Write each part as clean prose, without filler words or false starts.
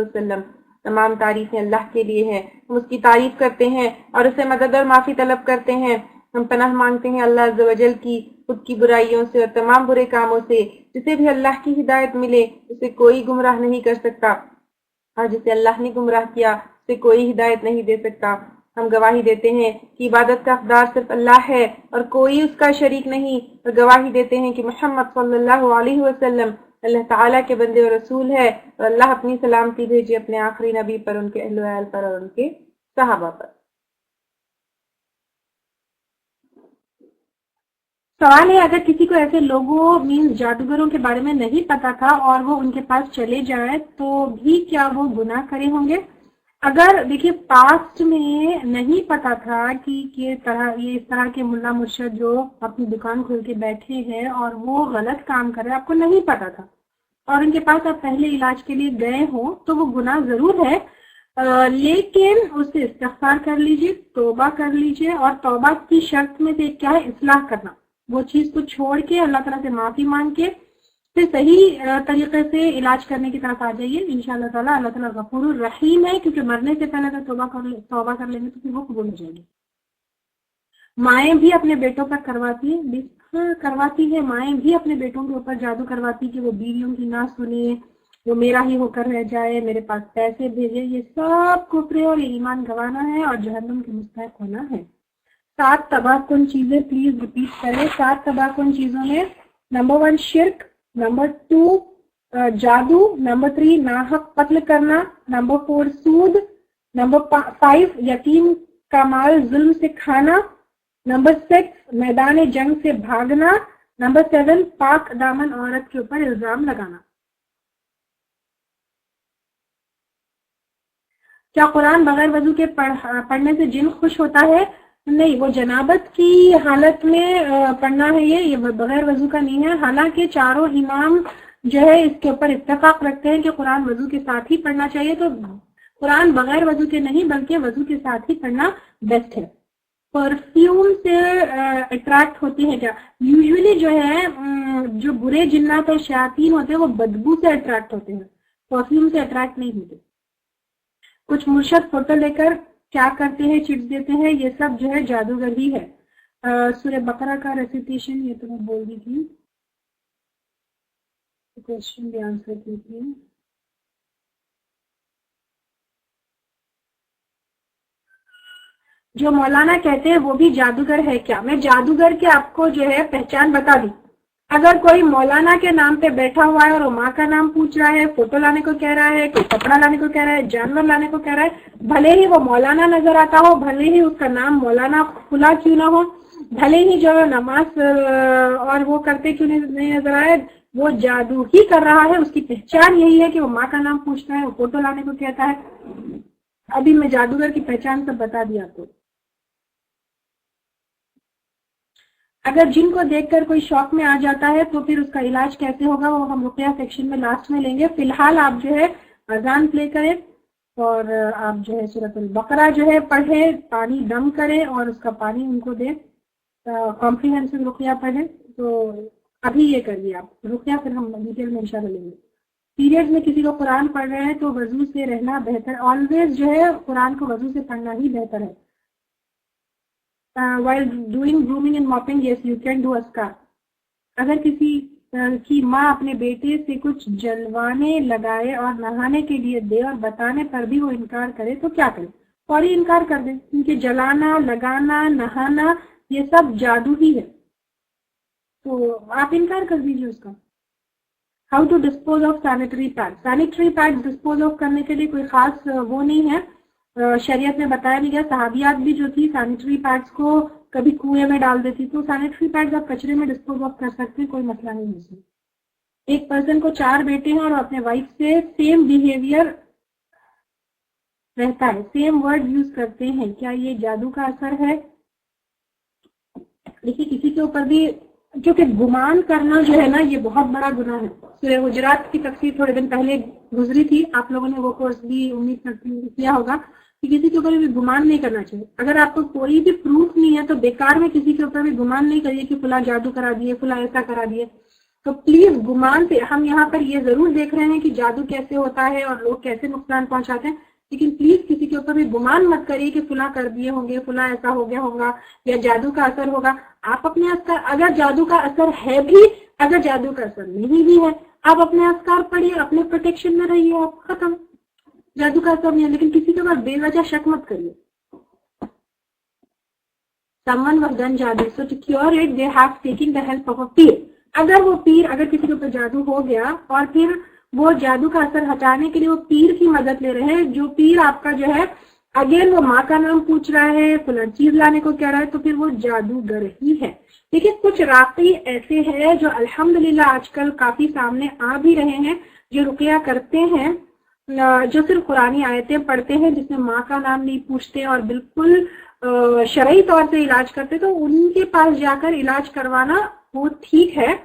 वसल्लम। तमाम तारीफें अल्लाह के लिए हैं, हम उसकी तारीफ करते हैं और उससे मदद और माफ़ी तलब करते हैं। हम पनाह मांगते हैं अल्लाह अज़्ज़ व जल की खुद की बुराइयों से और तमाम बुरे कामों से। जिसे भी अल्लाह की हिदायत मिले उसे कोई गुमराह नहीं कर सकता, और जिसे अल्लाह ने गुमराह किया उसे कोई हिदायत नहीं दे सकता। हम गवाही देते हैं कि इबादत का हकदार सिर्फ अल्लाह है और कोई उसका शरीक नहीं, और गवाही देते हैं कि मोहम्मद सल्लल्लाहु अलैहि वसल्लम अल्लाह ताला के बंदे और रसूल है, और अल्लाह अपनी सलामती भेजे अपने आखिरी नबी पर, उनके अहल व अहल पर और उनके सहाबा पर। सवाल है, अगर किसी को ऐसे लोगों मीन्स जादूगरों के बारे में नहीं पता था और वो उनके पास चले जाए तो भी क्या वो गुनाह करे होंगे? अगर देखिए पास्ट में नहीं पता था कि ये इस तरह के मुल्ला मुर्शद जो अपनी दुकान खोल के बैठे हैं और वो गलत काम कर रहे हैं, आपको नहीं पता था और उनके पास आप पहले इलाज के लिए गए हो तो वो गुनाह जरूर है, लेकिन उससे इस्तिग़फ़ार कर लीजिए, तौबा कर लीजिए। और तौबा की शर्त में से क्या है? इस्लाह करना। वो चीज को छोड़ के अल्लाह ताला से माफी मांग के फिर सही तरीके से इलाज करने की तरफ आ जाइए। इंशाअल्लाह ताला अल्लाह ताला गफूरुर रहीम है, क्योंकि मरने से पहले तो तौबा कर लेंगे तो फिर वो कबूल हो जाएगी। माएँ भी अपने बेटों पर करवाती है, माएँ भी अपने बेटों के ऊपर जादू करवाती कि वो बीवियों की ना सुने, वो मेरा ही होकर रह जाए, मेरे पास पैसे भेजे। ये सब कुफ्र और ईमान गंवाना है और जहन्नम के मुस्तहिक होना है। 7 तबाहकुन चीजें प्लीज रिपीट करें। 7 तबाहकुन चीजों में नंबर 1 शिर्क, नंबर 2 जादू, नंबर 3 नाहक कत्ल करना, नंबर 4 सूद, नंबर 5 यतीम का माल जुल्म से खाना, नंबर 6 मैदान जंग से भागना, नंबर 7 पाक दामन औरत के ऊपर इल्जाम लगाना। क्या कुरान बगैर वजू के पढ़ने से जिन खुश होता है? नहीं, वो जनाबत की हालत में पढ़ना है, ये बगैर वजू का नहीं है। हालांकि चारों इमाम जो है इसके ऊपर इत्तेफाक रखते हैं कि कुरान वजू के साथ ही पढ़ना चाहिए, तो कुरान बगैर वजू के नहीं बल्कि वजू के साथ ही पढ़ना बेस्ट है। परफ्यूम से अट्रैक्ट होती है क्या? यूजुअली जो है जो बुरे जिन्नात और शयातीन होते हैं वो बदबू से अट्रैक्ट होते हैं, परफ्यूम से अट्रैक्ट नहीं होते। कुछ मुर्शद फोटो लेकर क्या करते हैं? चिट्स देते हैं। ये सब जो है जादूगर ही है। सूरह बकरा का रेसिटेशन ये तो मैं बोल दी थी, क्वेश्चन भी आंसर की थी। जो मौलाना कहते हैं वो भी जादूगर है क्या? मैं जादूगर के आपको जो है पहचान बता दी। अगर कोई मौलाना के नाम पे बैठा हुआ है और वो माँ का नाम पूछ रहा है, फोटो लाने को कह रहा है, कोई कपड़ा लाने को कह रहा है, जानवर लाने को कह रहा है, भले ही वो मौलाना नजर आता हो, भले ही उसका नाम मौलाना खुला क्यों ना हो, भले ही जो नमाज और वो करते क्यों नहीं नजर आए, वो जादू ही कर रहा है। उसकी पहचान यही है कि वो माँ का नाम पूछता है, वो फोटो लाने को कहता है। अभी मैं जादूगर की पहचान सब बता दी आपको। अगर जिनको देखकर कोई शौक में आ जाता है तो फिर उसका इलाज कैसे होगा, वो हम रुक़या सेक्शन में लास्ट में लेंगे। फिलहाल आप जो है अजान प्ले करें और आप जो है सूरतुल बकरा जो है पढ़े, पानी दम करें और उसका पानी उनको दें, कॉम्प्रिहेंसिव रुक़या पढ़ें। तो अभी ये करिए आप रुक़या, फिर हम डिटेल में इंशाल्लाह लेंगे। पीरियड्स में किसी को कुरान पढ़ रहे हैं तो वजू से रहना बेहतर, ऑलवेज जो है कुरान को वजू से पढ़ना ही बेहतर है। while doing grooming and mopping, yes you can do azkar। अगर किसी कि माँ अपने बेटे से कुछ जलवाने लगाए और नहाने के लिए दे और बताने पर भी वो इनकार करे तो क्या करे? फौरी इनकार कर दे, क्योंकि जलाना, लगाना, नहाना ये सब जादू ही है, तो आप इनकार कर दीजिए उसका। How to dispose of sanitary pad? Sanitary pad dispose of करने के लिए कोई खास वो नहीं है, शरीयत में बताया नहीं गया। सहाबियात भी जो थी सैनिटरी पैड्स को कभी कुएं में डाल देती, तो सैनिटरी पैड्स आप कचरे में डिस्पोज ऑफ कर सकते हैं, कोई मसला नहीं है इसमें। एक पर्सन को 4 बेटे हैं और अपने वाइफ से सेम बिहेवियर रहता है, सेम वर्ड यूज करते हैं, क्या ये जादू का असर है? देखिए किसी के ऊपर भी, क्योंकि गुमान करना जो है ना ये बहुत बड़ा गुनाह है। सूरह हुजरात की तफसीर थोड़े दिन पहले गुजरी थी, आप लोगों ने वो कोर्स भी उम्मीद करती हूँ किया होगा, कि किसी के ऊपर भी गुमान नहीं करना चाहिए। अगर आपको कोई भी प्रूफ नहीं है तो बेकार में किसी के ऊपर भी गुमान नहीं करिए कि फुला जादू करा दिए, फुला ऐसा करा दिए। तो प्लीज गुमान से, हम यहाँ पर ये जरूर देख रहे हैं कि जादू कैसे होता है और लोग कैसे नुकसान पहुंचाते हैं, लेकिन प्लीज किसी के ऊपर भी गुमान मत करिए कि फुला कर दिए होंगे, फुला ऐसा हो गया होगा या जादू का असर होगा। आप अपने अस्कार, अगर जादू का असर है भी, अगर जादू का असर नहीं भी है, आप अपने अस्कार पढ़िए, अपने प्रोटेक्शन में रहिए, आप खत्म। जादू का असर नहीं है, लेकिन किसी के ऊपर बेवजह शक मत करिए। Someone was done जादू, so to cure it they have taken the help of a पीर। अगर वो पीर, अगर किसी के ऊपर जादू हो गया और फिर वो जादू का असर हटाने के लिए वो पीर की मदद ले रहे हैं, जो पीर आपका जो है अगेन वो माँ का नाम पूछ रहा है, फलां चीज लाने को कह रहा है, तो फिर वो जादूगर ही है। देखिए कुछ राक़ी ऐसे हैं जो अल्हम्दुलिल्लाह आजकल काफी सामने आ भी रहे हैं, जो रुक़या करते हैं, जो सिर्फ कुरानी आयतें पढ़ते हैं, जिसमें माँ का नाम नहीं पूछते और बिल्कुल शरई तौर से इलाज करते, तो उनके पास जाकर इलाज करवाना वो ठीक है।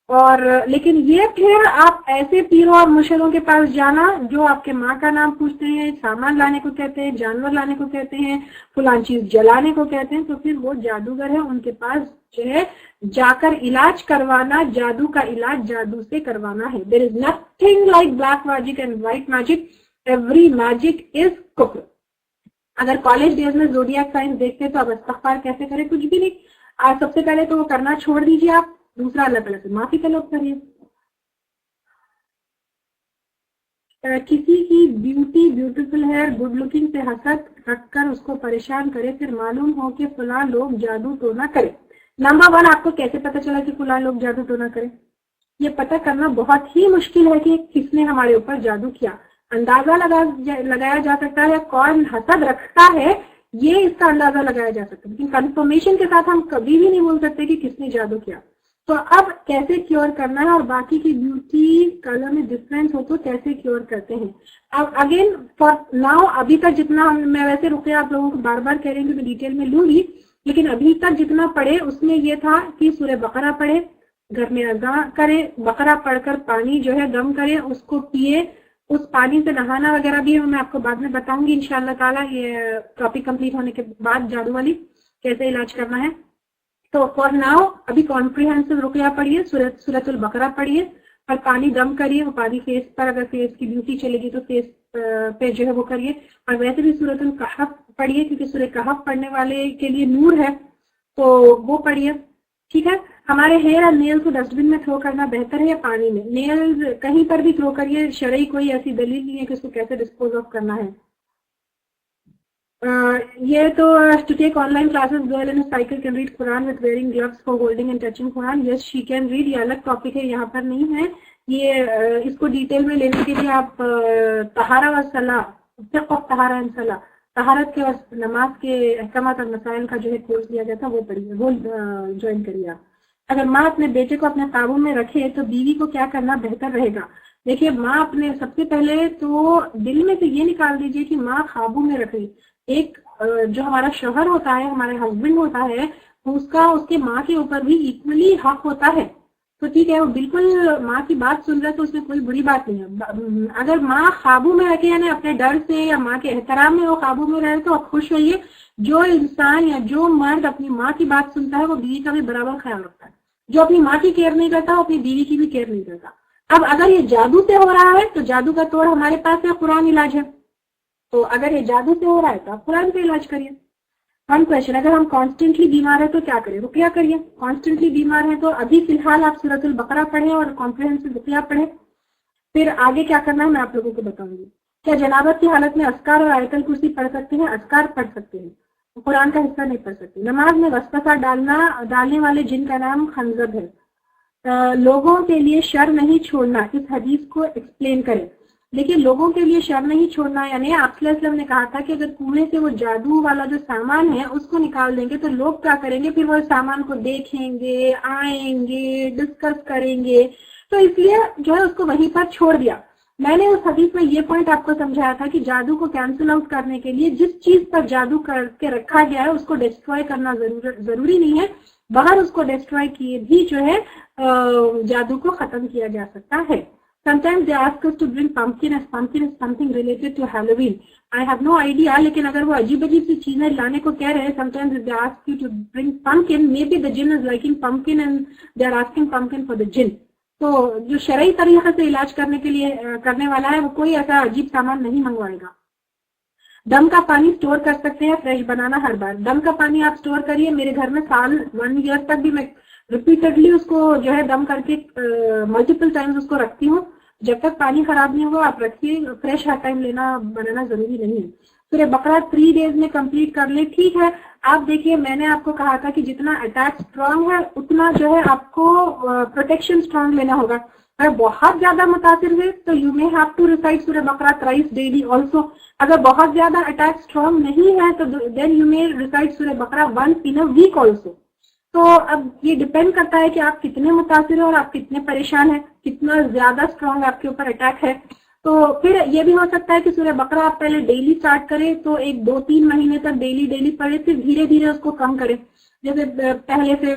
और लेकिन ये फिर आप ऐसे पीरों और मुर्शिदों के पास जाना जो आपके माँ का नाम पूछते हैं, सामान लाने को कहते हैं, जानवर लाने को कहते हैं, फलां चीज जलाने को कहते हैं, तो फिर वो जादूगर है, उनके पास जो है जाकर इलाज करवाना, जादू का इलाज जादू से करवाना है। There is nothing like black magic and white magic, every magic is कुफ्र। अगर कॉलेज डेज में ज़ोडिएक साइंस देखते तो अब इस्तिग़फ़ार कैसे करें? कुछ भी नहीं। आज सबसे पहले तो वो करना छोड़ दीजिए आप, दूसरा अल्लाह ताला से माफी तलब करिए। किसी की ब्यूटीफुल हेयर, गुड लुकिंग से हसद रखकर उसको परेशान करे, फिर मालूम हो कि फलां लोग जादू टोना करे। नंबर 1, आपको कैसे पता चला कि फलां लोग जादू टोना करे? ये पता करना बहुत ही मुश्किल है कि किसने हमारे ऊपर जादू किया। अंदाजा लगाया जा सकता है कौन हसद रखता है, ये इसका अंदाजा लगाया जा सकता है, लेकिन कंफर्मेशन के साथ हम कभी भी नहीं बोल सकते कि किसने जादू किया। तो अब कैसे क्योर करना है और बाकी की ब्यूटी कलर में डिफरेंस हो तो कैसे क्योर करते हैं? अब अगेन फॉर नाउ, अभी तक जितना मैं वैसे रुकिया आप लोगों को बार बार कह रही हूँ कि मैं डिटेल में लूंगी, लेकिन अभी तक जितना पढ़े उसमें ये था कि सूरह बकरा पढ़े, घर में अज़ा करे, बकरा पढ़कर पानी जो है दम करे, उसको पिए, उस पानी से नहाना वगैरह भी मैं आपको बाद में बताऊंगी इंशाअल्लाह ताला, ये टॉपिक कंप्लीट होने के बाद जादू वाली कैसे इलाज करना है। तो फॉर नाउ अभी कॉम्प्रिहेंसिव रुक़या पढ़िए, सूरतुल बकरा पढ़िए और पानी दम करिए। वो पानी फेस पर, अगर फेस की ब्यूटी चलेगी तो फेस पे जो है वो करिए, और वैसे भी सूरतुल कहफ पढ़िए, क्योंकि सूरह कहफ पढ़ने वाले के लिए नूर है, तो वो पढ़िए। ठीक है। हमारे हेयर और नेल्स को डस्टबिन में थ्रो करना बेहतर है या पानी में? नेल्स कहीं पर भी थ्रो करिए, शरई कोई ऐसी दलील नहीं है कि उसको कैसे डिस्पोज ऑफ करना है। ये तो to take online classes, girl in a cycle can read Quran with wearing gloves for holding and touching Quran. Yes, she can read. ये अलग टॉपिक है, यहाँ पर नहीं है ये। इसको डिटेल में लेने के लिए आप तहारा व सलाह, फिक़्ह तहारा एंड सलाह, तहारत के और नमाज के अहकामात और मसाइल का जो है कोर्स दिया गया था, वो पढ़िए, वो ज्वाइन करिए आप। अगर माँ अपने बेटे को अपने काबू में रखे तो बीवी को क्या करना बेहतर रहेगा? देखिए, माँ अपने, सबसे पहले तो दिल में से ये निकाल दीजिए कि माँ काबू में रखे। एक जो हमारा शौहर होता है, हमारे हस्बैंड होता है, उसका उसके माँ के ऊपर भी इक्वली हक होता है। तो ठीक है, वो बिल्कुल माँ की बात सुन रहा है तो उसमें कोई बुरी बात नहीं है। अगर माँ काबू में रखे, यानी अपने डर से या माँ के एहतराम में वो काबू में रहे, तो आप खुश होइए। जो इंसान या जो मर्द अपनी माँ की बात सुनता है वो बीवी का भी बराबर ख्याल रखता है। जो अपनी माँ की केयर नहीं करता वो अपनी बीवी की भी केयर नहीं करता। अब अगर ये जादू से हो रहा है तो जादू का तोड़ हमारे पास है, कुरान इलाज है। तो अगर ये जादू से हो रहा है तो आप कुरान पे इलाज करिए। वन क्वेश्चन, अगर हम कॉन्स्टेंटली बीमार है तो क्या करें? रुकिया करिए। कॉन्स्टेंटली बीमार है तो अभी फिलहाल आप सूरतुल बकरा पढ़ें और कॉम्प्रिहेंसिव रुकिया पढ़ें, फिर आगे क्या करना है मैं आप लोगों को बताऊंगी। क्या जनाबत की हालत में अस्कार और आयतल कुर्सी पढ़ सकते हैं? अस्कार पढ़ सकते हैं, कुरान का हिस्सा नहीं पढ़ सकते। नमाज में वसवसा डालने वाले जिन का नाम खंजब है। लोगों के लिए शर नहीं छोड़ना, इस हदीस को एक्सप्लेन करें। देखिए, लोगों के लिए शर नहीं छोड़ना यानी आप सल्लल्लाहु अलैहि वसल्लम ने कहा था कि अगर कुएं से वो जादू वाला जो सामान है उसको निकाल देंगे तो लोग क्या करेंगे, फिर वो सामान को देखेंगे, आएंगे, डिस्कस करेंगे, तो इसलिए जो है उसको वहीं पर छोड़ दिया। मैंने उस हदीस में ये पॉइंट आपको समझाया था कि जादू को कैंसिल आउट करने के लिए जिस चीज पर जादू करके रखा गया है उसको डिस्ट्रॉय करना जरूरी नहीं है, बाहर उसको डिस्ट्रॉय किए भी जो है जादू को खत्म किया जा सकता है। Sometimes they ask us to bring pumpkin as pumpkin is something related to Halloween. I have no idea, लेकिन अगर वो अजीब अजीब सी चीजें लाने को कह रहे हैं, sometimes if they ask you to bring pumpkin, maybe the jinn is liking pumpkin and they are asking pumpkin for the jinn. तो जो शरई तरीके से इलाज करने के लिए करने वाला है वो कोई ऐसा अजीब सामान नहीं मंगवाएगा। दम का पानी स्टोर कर सकते हैं, फ्रेश बनाना हर बार। दम का पानी आप स्टोर करिए, मेरे घर में साल 1 ईयर तक भी मैं रिपीटेडली उसको जो है दम करके मल्टीपल टाइम्स उसको रखती हूँ। जब तक पानी खराब नहीं हुआ आप रखिए, फ्रेश हर टाइम बनाना जरूरी नहीं है। सूरह बकरा 3 डेज में कंप्लीट कर ले, ठीक है। आप देखिए, मैंने आपको कहा था कि जितना अटैक स्ट्रांग है उतना जो है आपको प्रोटेक्शन स्ट्रांग लेना होगा। अगर बहुत ज्यादा मुतासिर है तो you may have to recite सूरह बकरा थ्राइस डेली ऑल्सो। अगर बहुत ज्यादा अटैक स्ट्रांग नहीं है तो देन यू मे रिसाइट सूरह बकरा once in a week also. तो अब ये डिपेंड करता है कि आप कितने मुतासिर हैं और आप कितने परेशान हैं, कितना ज्यादा स्ट्रांग आपके ऊपर अटैक है। तो फिर ये भी हो सकता है कि सूरह बकरा आप पहले डेली स्टार्ट करें, तो 1-2-3 महीने तक डेली पढ़े, फिर धीरे धीरे उसको कम करें। जैसे पहले से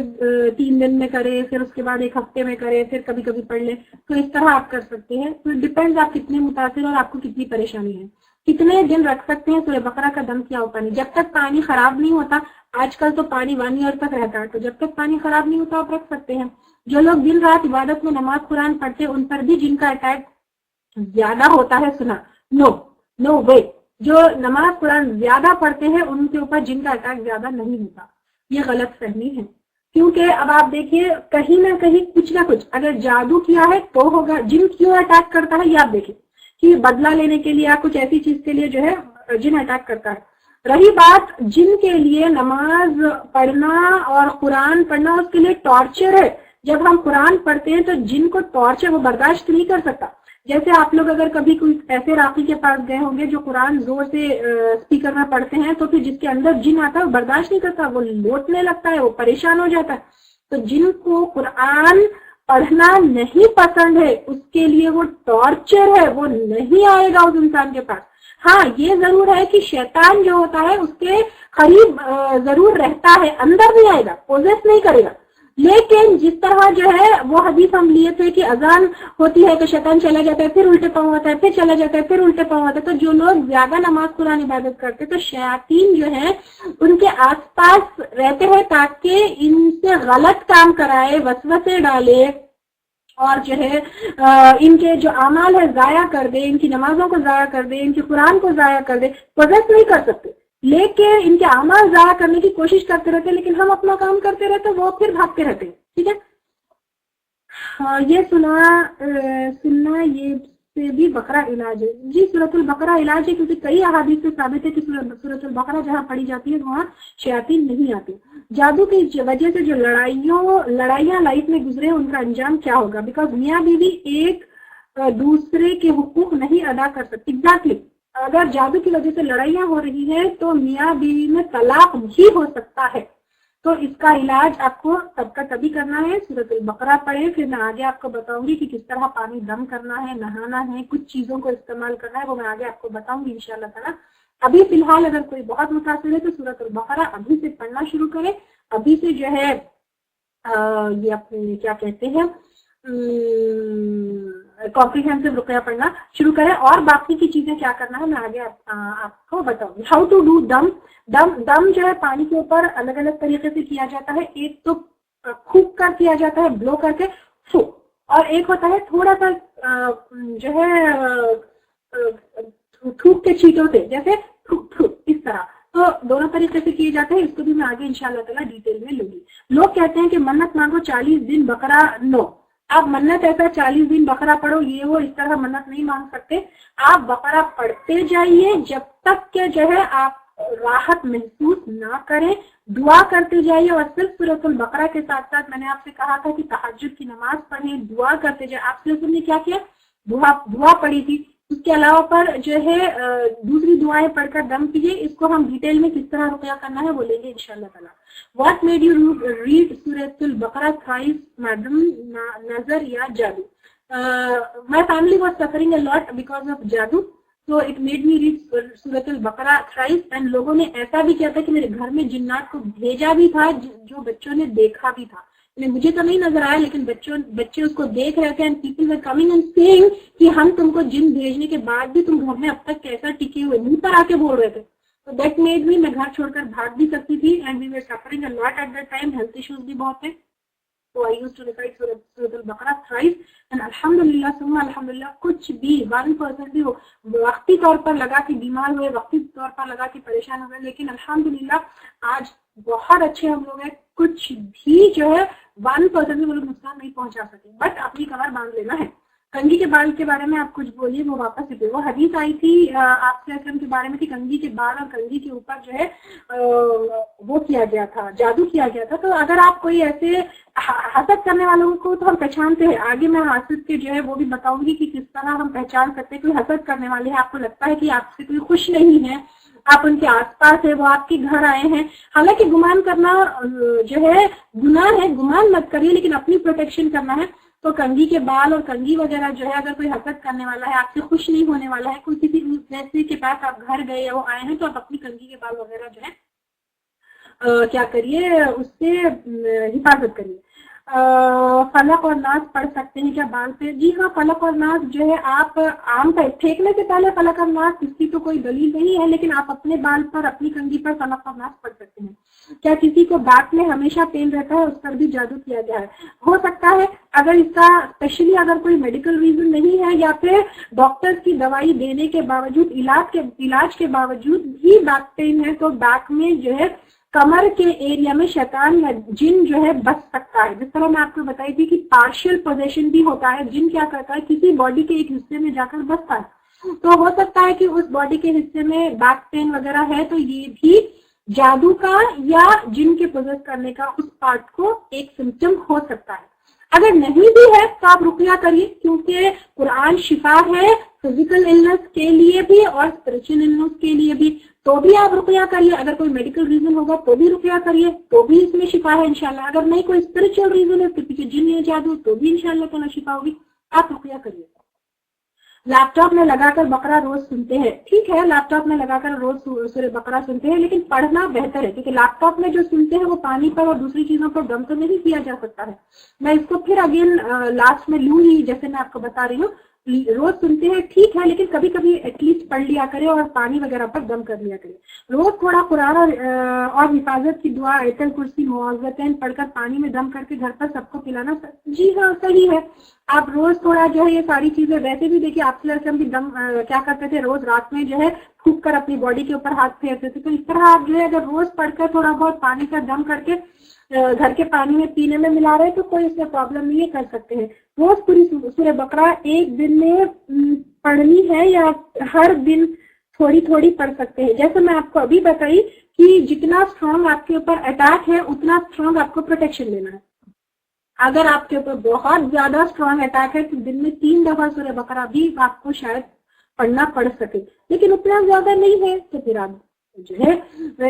3 दिन में करें, फिर उसके बाद 1 हफ्ते में करें, फिर कभी कभी पढ़ लें। तो इस तरह आप कर सकते हैं। तो डिपेंड्स आप कितने मुतासिर और आपको कितनी परेशानी है। कितने दिन रख सकते हैं सूरह बकरा का दम किया हुआ पानी, जब तक पानी खराब नहीं होता। आजकल तो पानी 1 ईयर तक रहता है, तो जब तक पानी खराब नहीं होता आप रख सकते हैं। जो लोग दिन रात इबादत में नमाज कुरान पढ़ते हैं उन पर भी जिनका अटैक ज्यादा होता है, सुना, नो वे, जो नमाज कुरान ज्यादा पढ़ते हैं उनके ऊपर जिनका अटैक ज्यादा नहीं होता, ये गलत फहमी है। क्योंकि अब आप देखिए, कहीं ना कहीं कुछ ना कुछ अगर जादू किया है तो होगा। जिन क्यों अटैक करता है ये आप देखिए, कि बदला लेने के लिए या कुछ ऐसी चीज के लिए जो है जिन अटैक करता है। रही बात जिन के लिए नमाज पढ़ना और कुरान पढ़ना उसके लिए टॉर्चर है। जब हम कुरान पढ़ते हैं तो जिन को टॉर्चर वो बर्दाश्त नहीं कर सकता। जैसे आप लोग अगर कभी कोई ऐसे राफी के पास गए होंगे जो कुरान जोर से स्पीकर में पढ़ते हैं, तो फिर जिसके अंदर जिन आता है वो बर्दाश्त नहीं करता, वो लोटने लगता है, वो परेशान हो जाता है। तो जिनको कुरान पढ़ना नहीं पसंद है उसके लिए वो टॉर्चर है, वो नहीं आएगा उस इंसान के पास। हाँ, ये जरूर है कि शैतान जो होता है उसके करीब जरूर रहता है, अंदर नहीं आएगा, पोजेस नहीं करेगा। लेकिन जिस तरह जो है वो हदीस हम लिए थे कि अजान होती है तो शैतान चला जाता है, फिर उल्टे पांव होता है, फिर चला जाता है, फिर उल्टे पांव होता है। तो जो लोग ज्यादा नमाज कुरान इबादत करते हैं तो शयातीन जो है उनके आसपास रहते हैं ताकि इनसे गलत काम कराए, वसवसे डाले और जो है इनके जो अमाल है जाया कर दे, इनकी नमाजों को जाया कर दे, इनके कुरान को जाया कर दे। पोजेस नहीं कर सकते लेकिन इनके अमाल जाया करने की कोशिश करते रहते, लेकिन हम अपना काम करते रहते, वो फिर भागते रहते। ठीक है, ये सुनना ये से भी बकरा इलाज है। जी, सूरतुल बकरा इलाज है क्योंकि कई अहादीस से साबित है कि सूरतुल बकरा जहाँ पढ़ी जाती है वहाँ शयातीन नहीं आते। जादू की वजह से जो लड़ाइयाँ लाइफ में गुजरे उनका अंजाम क्या होगा? बिकॉज मियाँ बीवी एक दूसरे के हुकूक नहीं अदा कर सकते। एग्जैक्टली, अगर जादू की वजह से लड़ाइयाँ हो रही है तो मियाँ बीवी में तलाक भी हो सकता है। तो इसका इलाज आपको सबका तभी करना है। सूरतुल बकरा पढ़े, फिर मैं आगे आपको बताऊंगी कि किस तरह पानी दम करना है, नहाना है, कुछ चीजों को इस्तेमाल करना है, वो मैं आगे आपको बताऊंगी इंशाल्लाह ताला। अभी फिलहाल अगर कोई बहुत मुतासिर है तो सूरतुल बकरा अभी से पढ़ना शुरू करें। अभी से जो है ये अपने क्या कहते हैं कॉम्प्रिहेंसिव रुकया पढ़ना शुरू करें। और बाकी की चीजें क्या करना है मैं आगे आपको बताऊंगी। हाउ टू डू दम। दम जो है पानी के ऊपर अलग अलग तरीके से किया जाता है। एक तो फूंक कर किया जाता है, ब्लो करके फूंक, और एक होता है थोड़ा सा जो है थूक के छींटों से, जैसे थूक इस तरह। तो दोनों तरीके से किए जाते हैं, इसको भी मैं आगे इंशाल्लाह ताला डिटेल में लूंगी। लोग कहते हैं कि मन्नत मांगो 40 दिन बकरा लो। आप मन्नत ऐसा 40 दिन बकरा पढ़ो ये वो इस तरह मन्नत नहीं मांग सकते। आप बकरा पढ़ते जाइए जब तक के जो है आप राहत महसूस ना करें, दुआ करते जाइए। और सिर्फ सूरतुल बकरा के साथ साथ मैंने आपसे कहा था कि तहज्जुद की नमाज पढ़ें, दुआ करते जाए। आपसे ने क्या किया, दुआ पढ़ी थी। उसके अलावा पर जो है दूसरी दुआएं पढ़कर दम कीजिए। इसको हम डिटेल में किस तरह रुकया करना है वो लेंगे इंशाल्लाह ताला। व्हाट मेड यू रीड सूरतुल बकरा थ्राइस मैडम, नजर या जादू? My family was suffering a lot because of जादू, तो इट मेड मी रीड सूरतुल बकरा थ्राइस। एंड लोगों ने ऐसा भी किया था कि मेरे घर में जिन्नात को भेजा भी था, जो बच्चों ने देखा भी था। मुझे तो नहीं नजर आया लेकिन बच्चे उसको देख रहे थे। And people were coming and saying कि हम तुमको जिन भेजने के बाद भी तुम घर में अब तक कैसा टिके हुए, मुंह पर आके बोल रहे थे। तो दैट मेड मी, मैं घर छोड़कर भाग भी सकती थी। And we were suffering a lot at that time, health issues भी बहुत थे। तो आई यूज्ड टू रिसाइट सूरतुल बकरा थ्राइस एंड अल्हम्दुलिल्लाह सुम्मा अल्हम्दुलिल्लाह कुछ भी 1% भी हो वक्ती तौर पर लगा कि बीमार हुए, वक्ती तौर पर लगा कि परेशान हो गए, लेकिन अल्हम्दुलिल्लाह आज बहुत अच्छे हम लोग हैं। कुछ भी जो है 1% भी वो लोग नुकसान नहीं पहुंचा सके। बट अपनी कमर बांध लेना है। कंघी के बाल के बारे में आप कुछ बोलिए, वो वापस से वो हदीस आई थी आपके अकरम के बारे में कि कंघी के बाल और कंघी के ऊपर जो है वो किया गया था, जादू किया गया था। तो अगर आप कोई ऐसे हसद करने वालों को तो हम पहचानते हैं। आगे मैं हसद के जो है वो भी बताऊंगी कि किस तरह हम पहचान सकते हैं। कोई हसद करने वाले हैं, आपको लगता है कि आपसे कोई खुश नहीं है, आप उनके आसपास है, वो आपके घर आए हैं। हालांकि गुमान करना जो है गुनाह है, गुमान मत करिए, लेकिन अपनी प्रोटेक्शन करना है। तो कंघी के बाल और कंघी वगैरह जो है अगर कोई हसद करने वाला है, आपसे खुश नहीं होने वाला है, कोई किसी व्यक्ति के पास आप घर गए या वो आए हैं, तो आप अपनी कंघी के बाल वगैरह जो है क्या करिए, उससे हिफाजत करिए। फलक और नाज पढ़ सकते हैं क्या बाल पे? जी हाँ, फलक और नाज जो है आप आम पर फेंकने से पहले फलक और नाज, इसकी तो कोई दलील नहीं है, लेकिन आप अपने बाल पर, अपनी कंघी पर फलक और नाज पढ़ सकते हैं। क्या किसी को बैक में हमेशा पेन रहता है, उस पर भी जादू किया गया है? हो सकता है। अगर इसका स्पेशली अगर कोई मेडिकल रीजन नहीं है या फिर डॉक्टर्स की दवाई देने के बावजूद, इलाज के बावजूद भी बैक पेन है, तो बैक में जो है कमर के एरिया में शैतान या जिन जो है बस सकता है। जिस तरह मैं आपको बताई थी कि पार्शियल पोजेशन भी होता है। जिन क्या करता है, किसी बॉडी के एक हिस्से में जाकर बसता है। तो हो सकता है कि उस बॉडी के हिस्से में बैक पेन वगैरह है, तो ये भी जादू का या जिन के पोजेस करने का उस पार्ट को एक सिम्टम हो सकता है। अगर नहीं भी है तो आप रुकिया करिए, क्योंकि कुरान शिफा है फिजिकल इलनेस के लिए भी और स्पिरिचुअल इलनेस के लिए भी। तो भी आप रुकिया करिए। अगर कोई मेडिकल रीजन होगा तो भी रुकिया करिए, तो भी इसमें शिफा है इंशाल्लाह। अगर नहीं कोई स्पिरिचुअल रीजन है, उसके पीछे जिन या जादू, तो भी इंशाल्लाह ताला शिफा होगी। आप रुकिया करिए। लैपटॉप में लगाकर बकरा रोज सुनते हैं, ठीक है, लैपटॉप में लगाकर रोज सूरह बकरा सुनते हैं, लेकिन पढ़ना बेहतर है, क्योंकि लैपटॉप में जो सुनते हैं वो पानी पर और दूसरी चीजों पर दम तो नहीं किया जा सकता है। मैं इसको फिर अगेन लास्ट में लूंगी, जैसे मैं आपको बता रही हूँ। रोज सुनते हैं ठीक है, लेकिन कभी कभी एटलीस्ट पढ़ लिया करे और पानी वगैरह पर दम कर लिया करे। रोज थोड़ा कुरान और हिफाजत की दुआ, आयतल कुर्सी, मुआवज़तैन पढ़कर पानी में दम करके घर पर सबको पिलाना, जी हाँ सही है। आप रोज थोड़ा जो है ये सारी चीजें, वैसे भी देखिए आप भी दम क्या करते थे, रोज रात में जो है फूंक कर अपनी बॉडी के ऊपर हाथ फेरते थे। तो इस तरह आप जो है अगर रोज पढ़कर थोड़ा बहुत पानी का दम करके घर के पानी में पीने में मिला रहे, तो कोई इसमें प्रॉब्लम नहीं है, कर सकते हैं। रोज पूरी सूरह बकरा एक दिन में पढ़नी है या हर दिन थोड़ी थोड़ी पढ़ सकते हैं? जैसे मैं आपको अभी बताई कि जितना स्ट्रॉन्ग आपके ऊपर अटैक है, उतना स्ट्रॉन्ग आपको प्रोटेक्शन लेना है। अगर आपके ऊपर बहुत ज्यादा स्ट्रॉन्ग अटैक है तो दिन में 3 दफा सूरह बकरा भी आपको शायद पढ़ना पड़ सके, लेकिन उतना ज्यादा नहीं है तो फिर आप जो है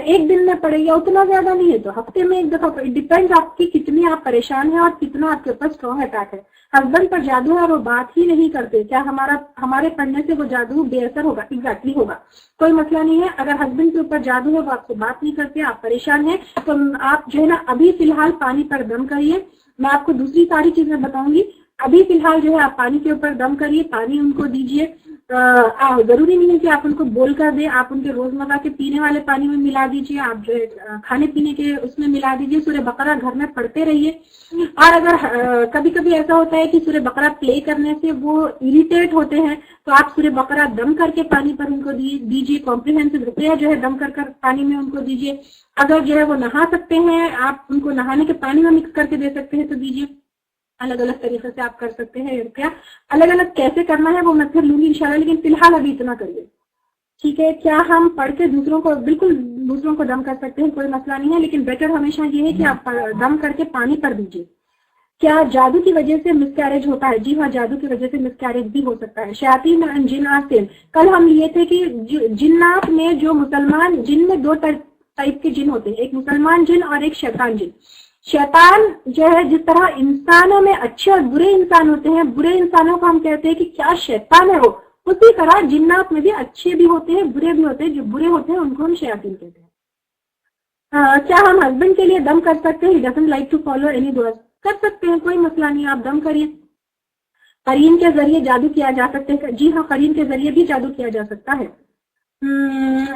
एक दिन में पढ़ेगा, उतना ज्यादा नहीं है तो हफ्ते में 1 दफा। इट डिपेंड्स आपकी कितनी आप परेशान हैं और कितना आपके ऊपर स्ट्रॉन्ग अटैक है। हस्बैंड पर जादू है और वो बात ही नहीं करते, क्या हमारे पढ़ने से वो जादू बेअसर होगा? एग्जैक्टली होगा, कोई मसला नहीं है। अगर हस्बैंड के ऊपर जादू है, वो आपसे बात नहीं करते, आप परेशान हैं, तो आप जो है ना अभी फिलहाल पानी पर दम करिए। मैं आपको दूसरी सारी चीजें बताऊंगी। अभी फिलहाल जो है आप पानी के ऊपर दम करिए, पानी उनको दीजिए। जरूरी नहीं है कि आप उनको बोल कर दें, आप उनके रोजमर्रा के पीने वाले पानी में मिला दीजिए, आप जो खाने पीने के उसमें मिला दीजिए। सूरह बकरा घर में पढ़ते रहिए। और अगर कभी कभी ऐसा होता है कि सूरह बकरा प्ले करने से वो इरिटेट होते हैं, तो आप सूरह बकरा दम करके पानी पर उनको दीजिए। कॉम्प्रिहेंसिव रुकया जो है दम कर पानी में उनको दीजिए। अगर जो है वो नहा सकते हैं, आप उनको नहाने के पानी में मिक्स करके दे सकते हैं तो दीजिए। अलग अलग तरीके से आप कर सकते हैं रुकया। अलग अलग कैसे करना है वो मैं फिर लूंगी इंशाल्लाह, लेकिन फिलहाल अभी इतना करिए, ठीक है। क्या हम पढ़ के दूसरों को, बिल्कुल दूसरों को दम कर सकते हैं, कोई मसला नहीं है, लेकिन बेटर हमेशा ये है कि आप दम करके पानी पर दीजिए। क्या जादू की वजह से मिसकैरेज होता है? जी हाँ, जादू की वजह से मिसकैरेज भी हो सकता है। शयातीन जिन्नात से कल हम लिए थे कि जिन्नात में जो मुसलमान जिन में 2 टाइप के जिन होते हैं, एक मुसलमान जिन और एक शैतान जिन। शैतान जो है, जिस तरह इंसानों में अच्छे और बुरे इंसान होते हैं, बुरे इंसानों को हम कहते हैं कि क्या शैतान है वो, उसी तरह जिन्नात में भी अच्छे भी होते हैं बुरे भी होते हैं। जो बुरे होते हैं उनको हम शयातीन कहते हैं। क्या हम हस्बैंड के लिए दम कर सकते हैं? He doesn't like to follow any दुआ। कर सकते हैं, कोई मसला नहीं, आप दम करिए। करीन के जरिए जादू किया जा सकता है? जी हाँ, करीन के जरिए भी जादू किया जा सकता है।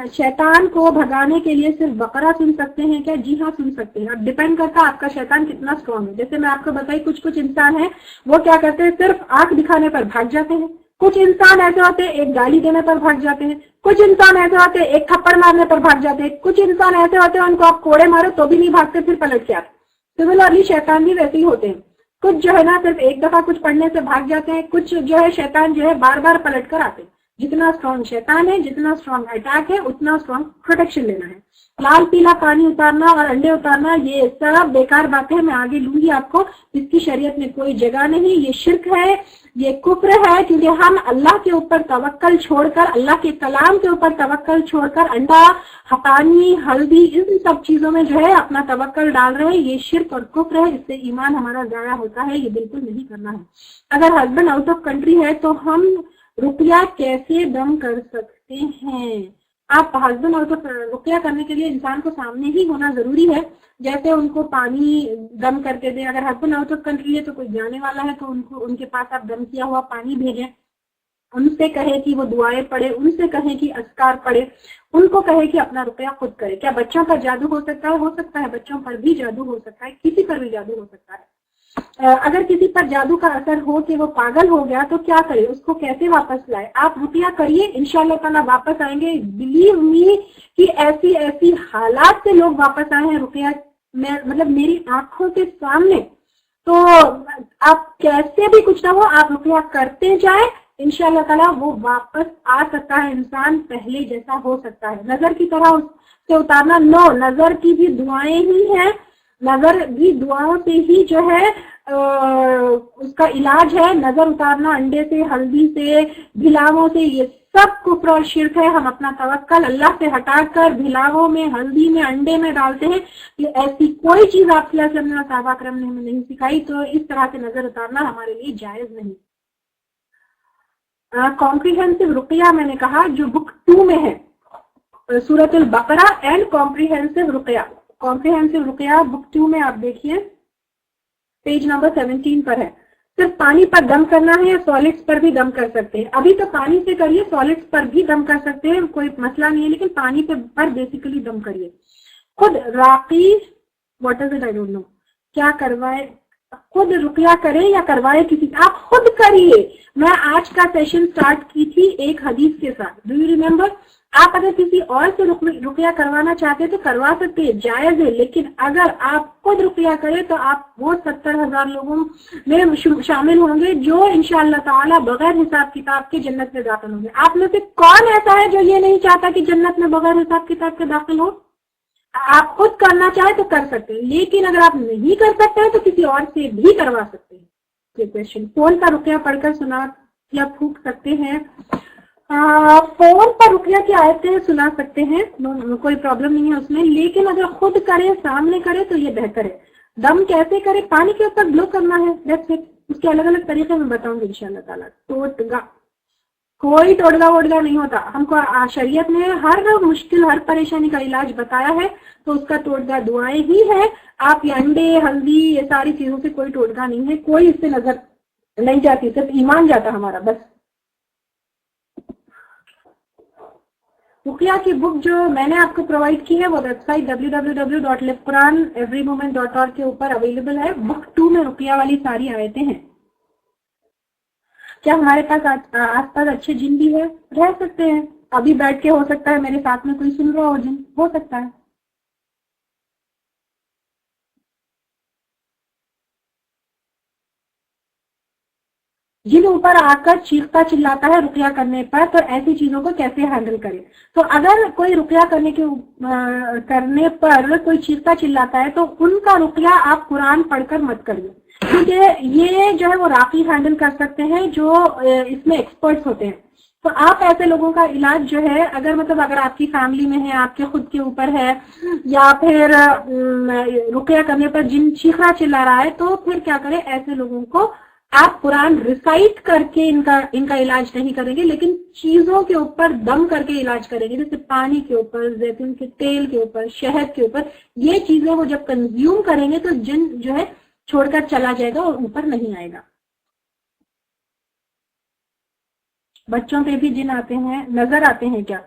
शैतान को भगाने के लिए सिर्फ बकरा सुन सकते हैं क्या? जी हाँ, सुन सकते हैं। अब डिपेंड करता है आपका शैतान कितना स्ट्रॉन्ग है। जैसे मैं आपको बताई, कुछ कुछ इंसान है वो क्या करते हैं, सिर्फ आंख दिखाने पर भाग जाते हैं। कुछ इंसान ऐसे होते हैं एक गाली देने पर भाग जाते हैं। कुछ इंसान ऐसे होते हैं एक थप्पड़ मारने पर भाग जाते हैं। कुछ इंसान ऐसे होते हैं उनको आप कोड़े मारो तो भी नहीं भागते, फिर पलट के आते। सिमिलरली शैतान भी वैसे ही होते हैं। कुछ जो है ना सिर्फ एक दफा कुछ पढ़ने से भाग जाते हैं, कुछ जो है शैतान जो है बार बार पलट कर आते हैं। जितना स्ट्रॉन्ग शैतान है, जितना स्ट्रॉन्ग अटैक है, उतना स्ट्रॉन्ग प्रोटेक्शन लेना है। लाल पीला पानी उतारना और अंडे उतारना ये सब बेकार बातें मैं आगे लूंगी आपको। इसकी शरीयत में कोई जगह नहीं, ये शिर्क है, ये कुफ्र है। क्योंकि हम अल्लाह के ऊपर तवक्कल छोड़कर, अल्लाह के कलाम के ऊपर तवक्कल छोड़कर अंडा, हकानी, हल्दी, इन सब चीजों में जो है अपना तवक्कल डाल रहे हैं। ये शिर्क और कुफ्र है, इससे ईमान हमारा जाया होता है। ये बिल्कुल नहीं करना है। अगर हस्बैंड आउट ऑफ कंट्री है तो हम रुकया कैसे दम कर सकते हैं? आप हस्बैंड और रुकया करने के लिए इंसान को सामने ही होना जरूरी है। जैसे उनको पानी दम करके दें। अगर हस्बैंड आउट ऑफ कंट्री है तो कोई जाने वाला है तो उनको उनके पास आप दम किया हुआ पानी भेजें। उनसे कहें कि वो दुआएं पढ़े, उनसे कहें कि अस्कार पढ़े, उनको कहें कि अपना रुपया खुद करे। क्या बच्चों पर जादू हो सकता है? हो सकता है, बच्चों पर भी जादू हो सकता है, किसी पर भी जादू हो सकता है। अगर किसी पर जादू का असर हो कि वो पागल हो गया तो क्या करे, उसको कैसे वापस लाए? आप रुपया करिए, इंशाल्लाह ताला वापस आएंगे। बिलीव मी कि ऐसी ऐसी हालात से लोग वापस आए हैं रुपया में, मतलब मेरी आंखों के सामने। तो आप कैसे भी कुछ ना हो, आप रुपया करते जाए, इंशाल्लाह ताला वो वापस आ सकता है। इंसान पहले जैसा हो सकता है। नजर की तरह उससे उतारना, नो, नजर की भी दुआएं ही है। नजर भी दुआओं से ही जो है उसका इलाज है। नजर उतारना अंडे से, हल्दी से, भिलावों से, ये सब कुफ्र और शिर्क है। हम अपना तवक्कल अल्लाह से हटाकर भिलावों में, हल्दी में, अंडे में डालते हैं। ये ऐसी कोई चीज आप साहबा करम ने हमें नहीं सिखाई। तो इस तरह से नजर उतारना हमारे लिए जायज नहीं। कॉम्प्रिहेंसिव रुकया मैंने कहा जो बुक 2 में है, सूरतुल बकरा एंड कॉम्प्रिहेंसिव रुकया। कॉम्प्रिहेंसिव रुकया बुक 2 में आप देखिए, पेज नंबर 17 पर है। सिर्फ पानी पर दम करना है या सॉलिड्स पर भी दम कर सकते हैं? अभी तो पानी से करिए, सॉलिड्स पर भी दम कर सकते हैं, कोई मसला नहीं है, लेकिन पानी पर बेसिकली दम करिए। खुद राकी, what is it, I don't know, क्या करवाए, खुद रुकया करें या करवाए किसी? आप खुद करिए। मैं आज का सेशन स्टार्ट की थी एक हदीस के साथ, डू यू रिमेम्बर? आप अगर किसी और से रुकया करवाना चाहते हैं तो करवा सकते हैं, जायज है। लेकिन अगर आप खुद रुकया करें तो आप वो 70,000 लोगों में शामिल होंगे जो इंशाअल्लाह ताला बगैर हिसाब किताब के जन्नत में दाखिल होंगे। आप में से कौन ऐसा है जो ये नहीं चाहता कि जन्नत में बगैर हिसाब किताब के दाखिल हो? आप खुद करना चाहे तो कर सकते हैं, लेकिन अगर आप नहीं कर सकते हैं तो किसी और से भी करवा सकते हैं। ये क्वेश्चन, फोन का रुकया पढ़कर सुना या फूक सकते हैं? फोन पर रुकया की आयतें सुना सकते हैं, कोई प्रॉब्लम नहीं है उसमें, लेकिन अगर खुद करे, सामने करे तो ये बेहतर है। दम कैसे करे? पानी के ऊपर ब्लो करना है, दैट्स इट। उसके अलग अलग तरीके मैं बताऊंगी इंशाल्लाह ताला। टोटगा, कोई टोटगा वोटगा नहीं होता। हमको शरीयत में हर मुश्किल, हर परेशानी का इलाज बताया है, तो उसका टोटगा दुआएं ही है। आप ये अंडे, हल्दी, ये सारी चीजों से कोई टोटगा नहीं है, कोई इससे नजर नहीं जाती, सिर्फ ईमान जाता हमारा, बस। रुकिया की बुक जो मैंने आपको प्रोवाइड की है वो वेबसाइट www.livequran.everymoment.org के ऊपर अवेलेबल है। बुक 2 में रुकिया वाली सारी आयतें हैं। क्या हमारे पास आसपास अच्छे जिन भी है? रह सकते हैं। अभी बैठ के हो सकता है मेरे साथ में कोई सुन रहा हो जिन, हो सकता है। जिन ऊपर आकर चीखता चिल्लाता है रुकिया करने पर, तो ऐसी चीजों को कैसे हैंडल करें? तो अगर कोई रुकिया करने पर कोई चीखता चिल्लाता है तो उनका रुकिया आप कुरान पढ़कर मत करिए, क्योंकि ये जो है वो राकी हैंडल कर सकते हैं जो इसमें एक्सपर्ट्स होते हैं। तो आप ऐसे लोगों का इलाज जो है, अगर आपकी फैमिली में है, आपके खुद के ऊपर है, या फिर रुकिया करने पर जिन चीखना चिल्ला रहा है, तो फिर क्या करें? ऐसे लोगों को आप कुरान रिसाइट करके इनका इलाज नहीं करेंगे, लेकिन चीजों के ऊपर दम करके इलाज करेंगे, जैसे पानी के ऊपर, जैतून के तेल के ऊपर, शहद के ऊपर। ये चीजें वो जब कंज्यूम करेंगे तो जिन जो है छोड़कर चला जाएगा और ऊपर नहीं आएगा। बच्चों पे भी जिन आते हैं, नजर आते हैं क्या?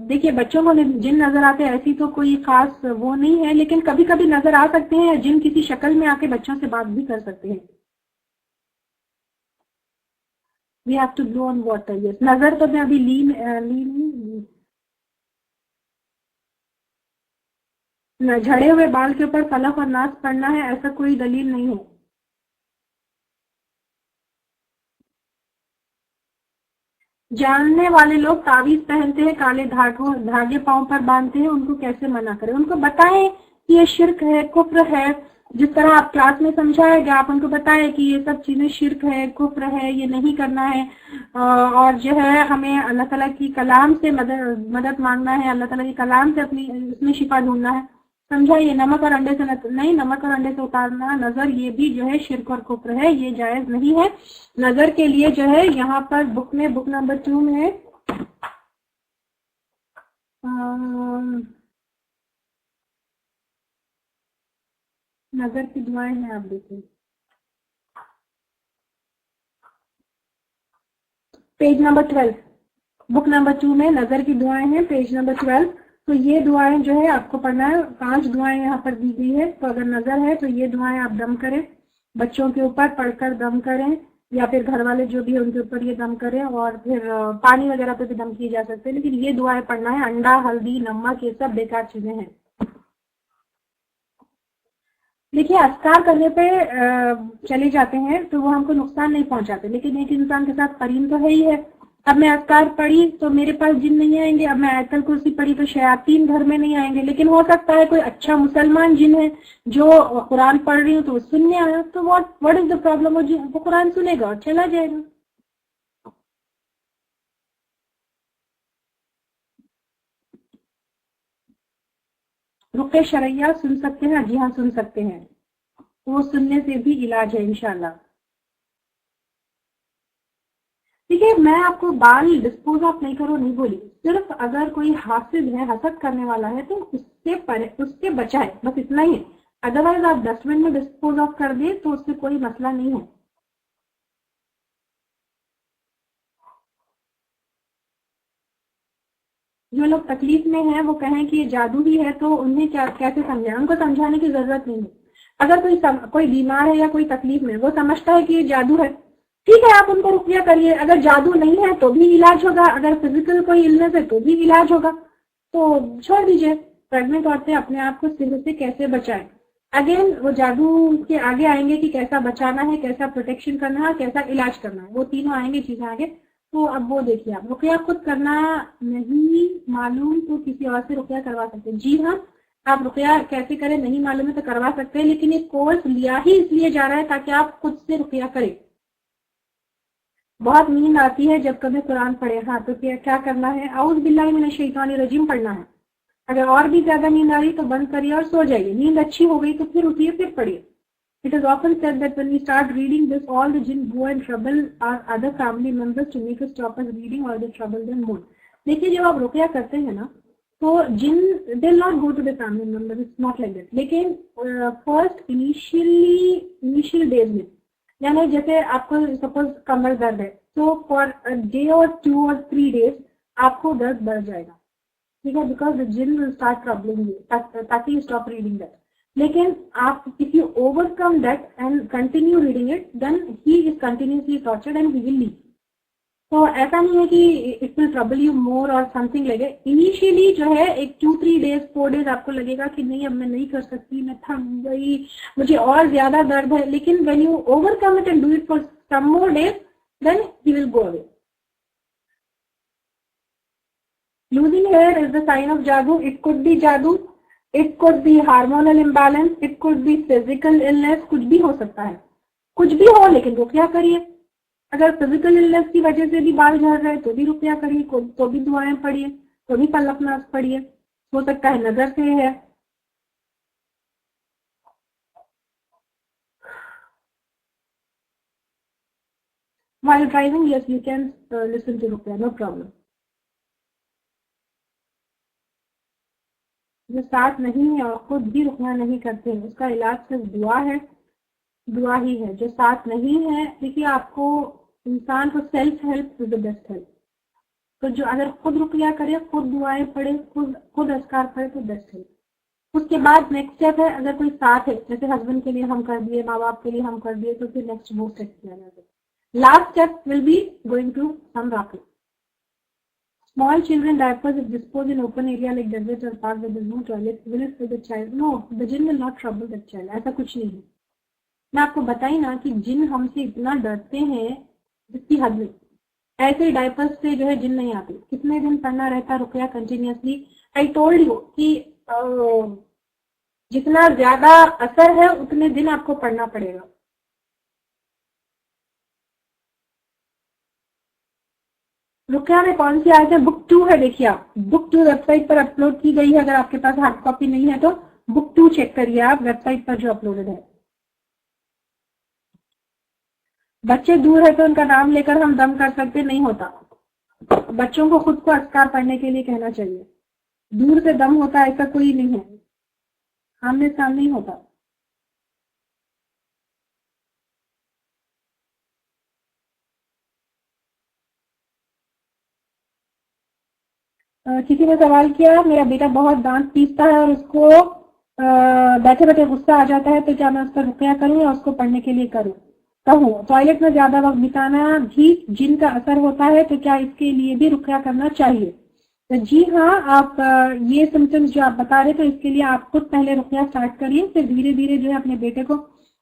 देखिए, बच्चों को जिन नजर आते हैं ऐसी तो कोई खास वो नहीं है, लेकिन कभी कभी नजर आ सकते हैं। जिन किसी शक्ल में आके बच्चों से बात भी कर सकते हैं। We have to blow on water. Yes. नजर तो मैं अभी ली नहीं। झड़े हुए बाल के ऊपर फलक और नास पड़ना है, ऐसा कोई दलील नहीं है। जानने वाले लोग तावीज पहनते हैं, काले धागे पांव पर बांधते हैं, उनको कैसे मना करें? उनको बताएं कि ये शिर्क है, कुफ्र है। जिस तरह आप क्लास में समझाया गया, आप उनको बताएं कि ये सब चीजें शिर्क है, कुफ्र है, ये नहीं करना है, और जो है हमें अल्लाह ताला की कलाम से मदद मांगना है, अल्लाह ताला की कलाम से अपनी उसमें शिफा ढूंढना है। समझाइए। नमक और अंडे से नहीं, नमक और अंडे से उतारना नजर, ये भी जो है शिर्क और कुफ्र है, ये जायज नहीं है। नजर के लिए जो है यहाँ पर बुक नंबर 2 में नजर की दुआएं हैं, आप देखिए पेज नंबर 12, बुक नंबर 2 में नजर की दुआएं हैं, पेज नंबर 12। तो ये दुआएं जो है आपको पढ़ना है। 5 दुआएं यहाँ पर दी गई है। तो अगर नजर है तो ये दुआएं आप दम करें, बच्चों के ऊपर पढ़कर दम करें, या फिर घर वाले जो भी है उनके ऊपर ये दम करें, और फिर पानी वगैरह पे भी दम किए जा सकते हैं, लेकिन ये दुआएं पढ़ना है। अंडा, हल्दी, नमक, ये सब बेकार चीजें हैं। देखिए, अस्कार करने पे चले जाते हैं तो वो हमको नुकसान नहीं पहुंचाते, लेकिन एक इंसान के साथ करीन तो है ही है। अब मैं अस्कार पढ़ी तो मेरे पास जिन नहीं आएंगे, अब मैं आयतल कुर्सी पढ़ी तो शयातीन घर में नहीं आएंगे, लेकिन हो सकता है कोई अच्छा मुसलमान जिन है जो कुरान पढ़ रही हो तो वो सुनने आया, तो व्हाट इज द प्रॉब्लम? वो कुरान सुनेगा और चला जाएगा। रुक़या शरइया सुन सकते हैं? जी हाँ, सुन सकते हैं। वो सुनने से भी इलाज है इंशाल्लाह। देखिए, मैं आपको बाल डिस्पोज ऑफ नहीं करो नहीं बोली, सिर्फ अगर कोई हासिद है, हसद करने वाला है तो उससे बचाए, बस इतना ही है। अदरवाइज आप डस्टबिन में डिस्पोज ऑफ कर दे तो उससे कोई मसला नहीं है। जो लोग तकलीफ में हैं वो कहें कि ये जादू ही है, तो उन्हें कैसे समझाएं? उनको समझाने की जरूरत नहीं है। अगर कोई बीमार है या कोई तकलीफ में, वो समझता है कि ये जादू है, ठीक है, आप उनको रुकिया करिए। अगर जादू नहीं है तो भी इलाज होगा, अगर फिजिकल कोई इलनेस है तो भी इलाज होगा, तो छोड़ दीजिए। प्रेग्नेंट औरतें अपने आप को सिर से कैसे बचाएं? अगेन वो जादू के आगे आएंगे कि कैसा बचाना है, कैसा प्रोटेक्शन करना है, कैसा इलाज करना है, वो तीनों आएंगे चीजें आगे। तो अब वो देखिए, आप रुकिया खुद करना नहीं मालूम तो किसी और से रुकिया करवा सकते हैं। जी हाँ, आप रुकिया कैसे करें नहीं मालूम है तो करवा सकते हैं, लेकिन ये कोर्स लिया ही इसलिए जा रहा है ताकि आप खुद से रुकिया करें। बहुत नींद आती है जब कभी कुरान पढ़े, हाँ, तो क्या करना है? औज़ बिल्लाहि मिनश शैतानिर रजीम पढ़ना है। अगर और भी ज्यादा नींद आ रही तो बंद करिए और सो जाइए। नींद अच्छी हो गई तो फिर उठिए, फिर पढ़िए। It is often said that when we start reading this, all the jinn go and trouble our other family members to make us stop us reading or they trouble them more. देखिए, जब आप रुकिया करते हैं ना तो जिन will not go to the family members, it's not like that. लेकिन first initial days में, यानी जैसे आपको सपोज कमर दर्द है, तो फॉर अ डे और 2 और 3 days आपको दर्द बढ़ जाएगा, ठीक है, बिकॉज द जिन विल स्टार्ट ट्रबलिंग यू, ताकि स्टॉप रीडिंग दैट। लेकिन आप if you overcome that and continue reading it, then he is continuously tortured and he will leave. तो ऐसा नहीं है कि it will trouble you more और समथिंग लगे। इनिशियली जो है एक 2-3 डेज 4 डेज आपको लगेगा कि नहीं अब मैं नहीं कर सकती, मैं थक गई, मुझे और ज्यादा दर्द है, लेकिन when you overcome it and do it for some more days, then he will go away. Losing hair is the sign of jadoo. It could be jadoo, it could be hormonal imbalance, it could be physical illness, कुछ भी हो सकता है, कुछ भी हो, लेकिन रुकिया करिए। अगर फिजिकल इलनेस की वजह से भी बाल झड़ रहे तो भी रुकिया करिए, तो भी दुआएं पढ़िए, तो भी फलकनाज पढ़िए। हो सकता है नजर से है। While driving, yes, you can listen to ruqya, no problem. जो साथ नहीं है और खुद भी रुकना नहीं करते हैं, उसका इलाज सिर्फ दुआ है, दुआ ही है। जो साथ नहीं है, देखिए आपको इंसान को self help is the best help. तो जो अगर खुद रुकिया करे, खुद दुआएं पढ़े, खुद अस्कार पढ़े तो बेस्ट हेल्प। उसके बाद नेक्स्ट स्टेप है, अगर कोई साथ है, जैसे हस्बैंड के लिए हम कर दिए, माँ बाप के लिए हम कर दिए, तो फिर नेक्स्ट वो स्टेप किया जाता है। Last step will be going to some राकी। Small children diapers if disposed in open area like desert or park where there is no toilet, will it for the child? No, the jinn will not trouble the child. ऐसा कुछ नहीं है। मैं आपको बताई ना कि जिन हमसे इतना डरते हैं जिसकी हद नहीं। ऐसे डायपर्स से जो है जिन नहीं आते। कितने दिन पढ़ना रहता रुकिया कंटिन्यूसली। आई टोल्ड यू कि जितना ज्यादा असर है उतने दिन आपको पढ़ना पड़ेगा। रुकिया में कौन सी आयत है? बुक 2 है। देखिए आप बुक 2 वेबसाइट पर अपलोड की गई है। अगर आपके पास हार्ड कॉपी नहीं है तो बुक 2 चेक करिए आप वेबसाइट पर जो अपलोडेड है। बच्चे दूर है तो उनका नाम लेकर हम दम कर सकते नहीं होता। बच्चों को खुद को अस्कार पढ़ने के लिए कहना चाहिए। दूर से दम होता है ऐसा कोई नहीं है, आमने सामने ही होता। किसी ने सवाल किया मेरा बेटा बहुत दांत पीसता है और उसको बैठे बैठे गुस्सा आ जाता है, तो क्या मैं उस पर रुकिया करूं या उसको पढ़ने के लिए कहूं? टॉयलेट में ज्यादा वक्त बिताना भी जिन का असर होता है, तो क्या इसके लिए भी रुकिया करना चाहिए? तो जी हाँ, आप ये सिम्टम्स जो आप बता रहे, तो इसके लिए आप खुद पहले रुकिया स्टार्ट करिए, फिर धीरे धीरे जो है अपने बेटे को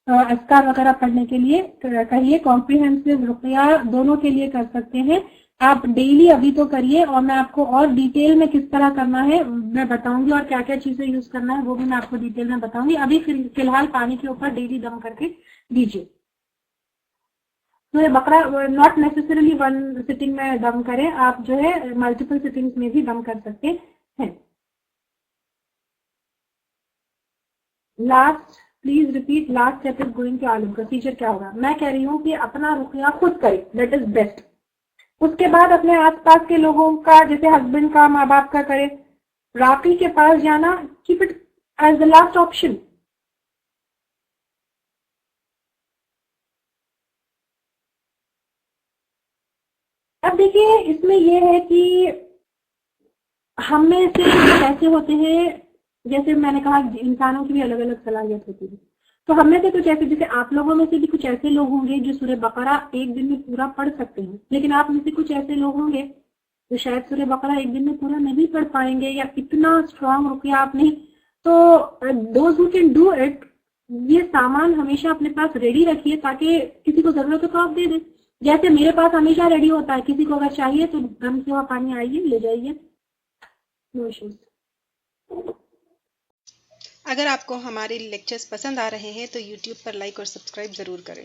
अस्कार वगैरह पढ़ने के लिए कहिए। कॉम्प्रिहेंसिव रुकिया दोनों के लिए कर सकते हैं आप। डेली अभी तो करिए और मैं आपको और डिटेल में किस तरह करना है मैं बताऊंगी, और क्या क्या चीजें यूज करना है वो भी मैं आपको डिटेल में बताऊंगी। अभी फिलहाल पानी के ऊपर डेली दम करके दीजिए। तो ये बकरा नॉट नेसेसरीली वन सिटिंग में दम करें, आप जो है मल्टीपल सिटिंग्स में भी दम कर सकते हैं। Last please repeat, last step is going to आलम। प्रोसीजर क्या होगा? मैं कह रही हूँ कि अपना रुकिया खुद करें, दैट इज बेस्ट। उसके बाद अपने आसपास के लोगों का, जैसे हस्बैंड का, माँ बाप का करें। राकी के पास जाना keep it as the last option. अब देखिए इसमें यह है कि हम में से ऐसे होते हैं, जैसे मैंने कहा इंसानों की भी अलग अलग सलाहियत होती है, तो हम में से कुछ ऐसे, जैसे आप लोगों में से भी कुछ ऐसे लोग होंगे जो सूरह बकरा एक दिन में पूरा पढ़ सकते हैं, लेकिन आप में से कुछ ऐसे लोग होंगे जो शायद सूरह बकरा एक दिन में पूरा नहीं पढ़ पाएंगे, या इतना स्ट्रांग रुकिया आप नहीं। तो those who can do it, ये सामान हमेशा अपने पास रेडी रखिए, ताकि किसी को जरूरत हो तो आप दे दें। जैसे मेरे पास हमेशा रेडी होता है, किसी को अगर चाहिए तो गम से हुआ पानी आइए ले जाइए, नो इश्यूज। अगर आपको हमारे लेक्चर्स पसंद आ रहे हैं तो YouTube पर लाइक और सब्सक्राइब जरूर करें।